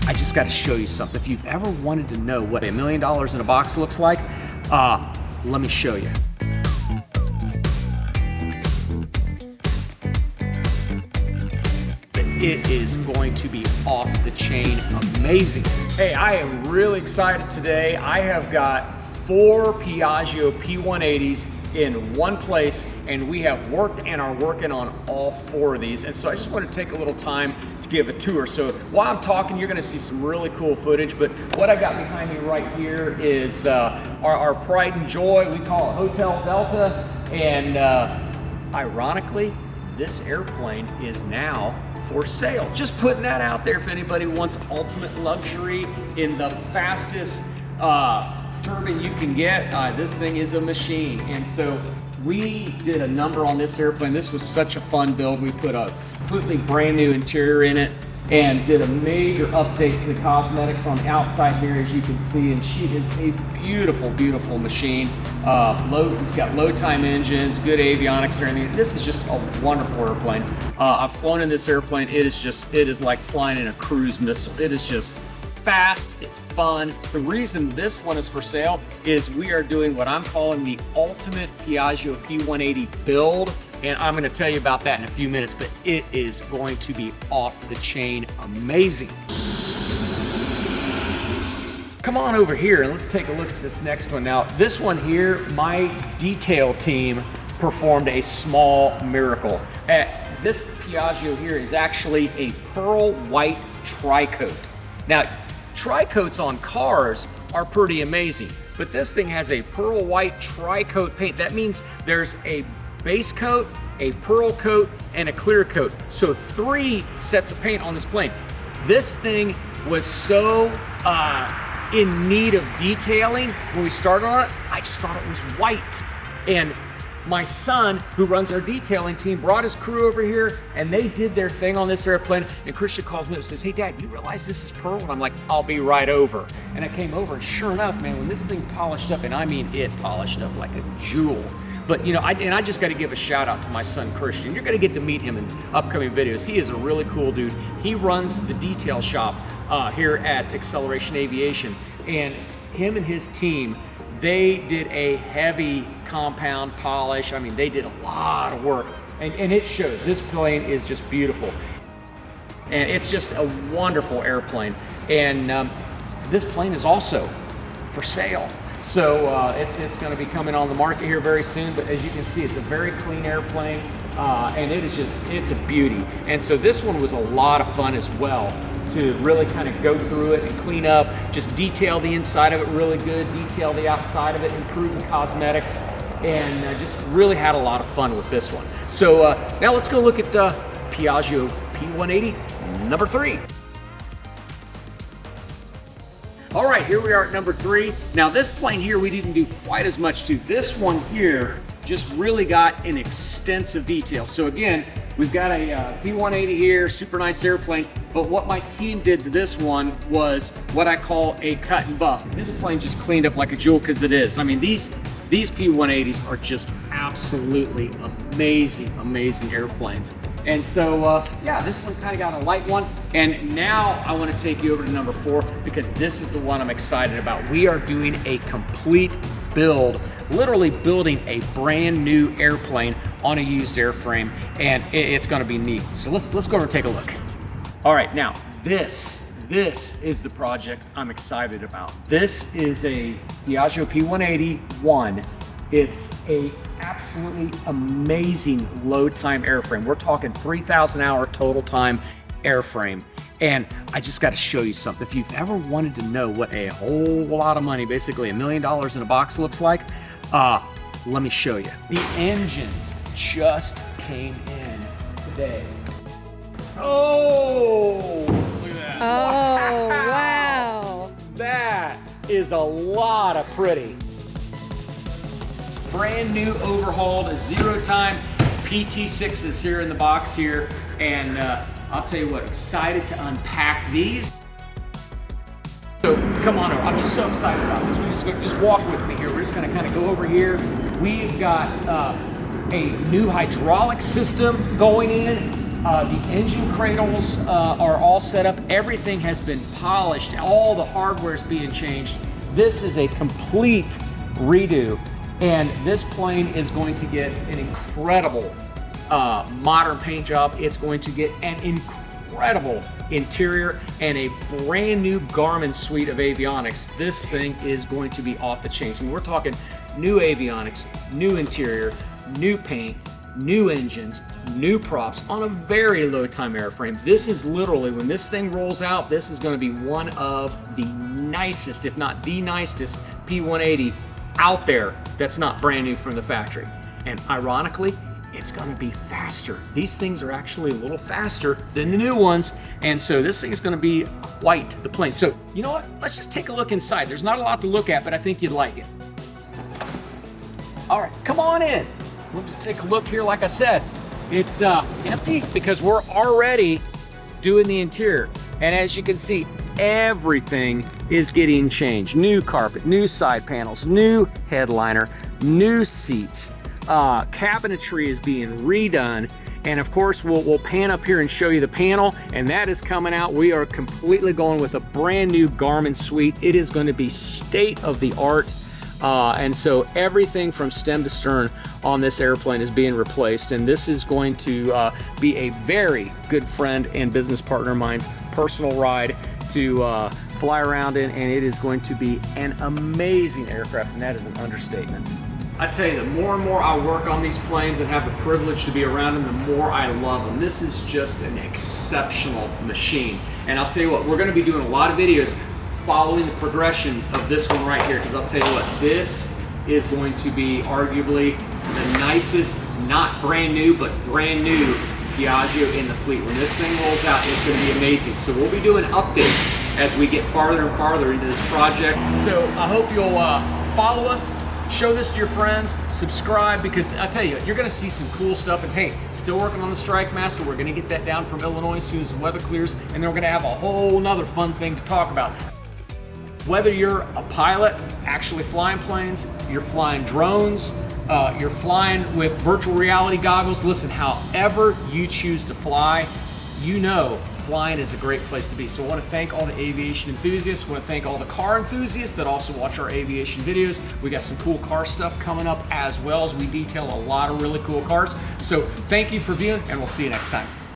I just got to show you something. If you've ever wanted to know what $1 million in a box looks like, let me show you. It is going to be off the chain amazing. Hey, I am really excited today. I have got 4 Piaggio P.180s in one place, and we have worked and are working on all 4 of these. And so I just want to take a little time to give a tour. So while I'm talking, you're going to see some really cool footage, but what I got behind me right here is our pride and joy. We call it Hotel Delta, and ironically, this airplane is now for sale. Just putting that out there if anybody wants ultimate luxury in the fastest turbine you can get. This thing is a machine. And so we did a number on this airplane. This was such a fun build. We put a completely brand new interior in it and did a major update to the cosmetics on the outside here, as you can see. And she is a beautiful, beautiful machine. It's got low time engines, good avionics and everything. This is just a wonderful airplane. I've flown in this airplane. It is like flying in a cruise missile. It is just fast, it's fun. The reason this one is for sale is we are doing what I'm calling the ultimate Piaggio P.180 build, and I'm going to tell you about that in a few minutes, but it is going to be off the chain amazing. Come on over here and let's take a look at this next one. Now, this one here, my detail team performed a small miracle. This Piaggio here is actually a pearl white Tricoat. Now, Tricoats on cars are pretty amazing, but this thing has a pearl white Tricoat paint. That means there's a base coat, a pearl coat, and a clear coat. So 3 sets of paint on this plane. This thing was so in need of detailing when we started on it. I just thought it was white. And my son, who runs our detailing team, brought his crew over here and they did their thing on this airplane. And Christian calls me up and says, "Hey Dad, you realize this is pearl?" And I'm like, "I'll be right over." And I came over and sure enough, man, when this thing polished up, and I mean it polished up like a jewel. But you know, I just got to give a shout out to my son Christian. You're going to get to meet him in upcoming videos. He is a really cool dude. He runs the detail shop here at Acceleration Aviation, and him and his team, they did a heavy compound polish. I mean, they did a lot of work, and it shows. This plane is just beautiful, and it's just a wonderful airplane. And this plane is also for sale. So it's going to be coming on the market here very soon, but as you can see, it's a very clean airplane, and it's a beauty. And so this one was a lot of fun as well, to really kind of go through it and clean up, just detail the inside of it really good, detail the outside of it, improve the cosmetics, and just really had a lot of fun with this one. So now let's go look at Piaggio P.180 number 3. All right, here we are at number 3. Now this plane here, we didn't do quite as much to. This one here just really got an extensive detail. So again, we've got a P.180 here, super nice airplane, but what my team did to this one was what I call a cut and buff. This plane just cleaned up like a jewel, because it is. I mean, these P.180s are just absolutely amazing, amazing airplanes. And so, yeah, this one kind of got a light one. And now I want to take you over to number 4, because this is the one I'm excited about. We are doing a complete build, literally building a brand new airplane on a used airframe, and it's going to be neat. So let's go over and take a look. All right, now this is the project I'm excited about. This is a Piaggio P.180-1. It's a absolutely amazing low time airframe. We're talking 3,000 hour total time airframe. And I just got to show you something. If you've ever wanted to know what a whole lot of money, basically $1 million in a box, looks like, let me show you. The engines just came in today. Oh, look at that. Oh, wow. That is a lot of pretty. Brand new overhauled 0 time PT6s here in the box here. And I'll tell you what, excited to unpack these. So come on over. I'm just so excited about this. Just walk with me here. We're just going to kind of go over here. We've got a new hydraulic system going in. The engine cradles are all set up. Everything has been polished. All the hardware is being changed. This is a complete redo, and this plane is going to get an incredible modern paint job. It's going to get an incredible interior and a brand new Garmin suite of avionics. This thing is going to be off the chains. I mean, we're talking new avionics, new interior, new paint, new engines, new props on a very low time airframe. This is literally, when this thing rolls out, this is going to be one of the nicest, if not the nicest, P180 out there that's not brand new from the factory. And ironically, it's going to be faster. These things are actually a little faster than the new ones, and so this thing is going to be quite the plane. So you know what, let's just take a look inside. There's not a lot to look at, but I think you'd like it. All right, come on in. We'll just take a look here. Like I said, it's empty because we're already doing the interior. And as you can see, everything is getting changed. New carpet, new side panels, new headliner, new seats. Cabinetry is being redone. And of course, we'll pan up here and show you the panel, and that is coming out. We are completely going with a brand new Garmin suite. It is going to be state of the art. And so everything from stem to stern on this airplane is being replaced, and this is going to be a very good friend and business partner of mine's personal ride to fly around in, and it is going to be an amazing aircraft, and that is an understatement. I tell you, the more and more I work on these planes and have the privilege to be around them, the more I love them. This is just an exceptional machine. And I'll tell you what, we're going to be doing a lot of videos following the progression of this one right here, because I'll tell you what, this is going to be arguably the nicest, not brand new, but brand new Piaggio in the fleet. When this thing rolls out, it's going to be amazing. So we'll be doing updates as we get farther and farther into this project. So I hope you'll follow us, show this to your friends, subscribe, because I tell you, you're going to see some cool stuff. And hey, still working on the Strike Master. We're going to get that down from Illinois as soon as the weather clears, and then we're going to have a whole nother fun thing to talk about. Whether you're a pilot actually flying planes, you're flying drones, you're flying with virtual reality goggles, listen, however you choose to fly, you know flying is a great place to be. So I want to thank all the aviation enthusiasts. I want to thank all the car enthusiasts that also watch our aviation videos. We got some cool car stuff coming up as well, as we detail a lot of really cool cars. So thank you for viewing, and we'll see you next time.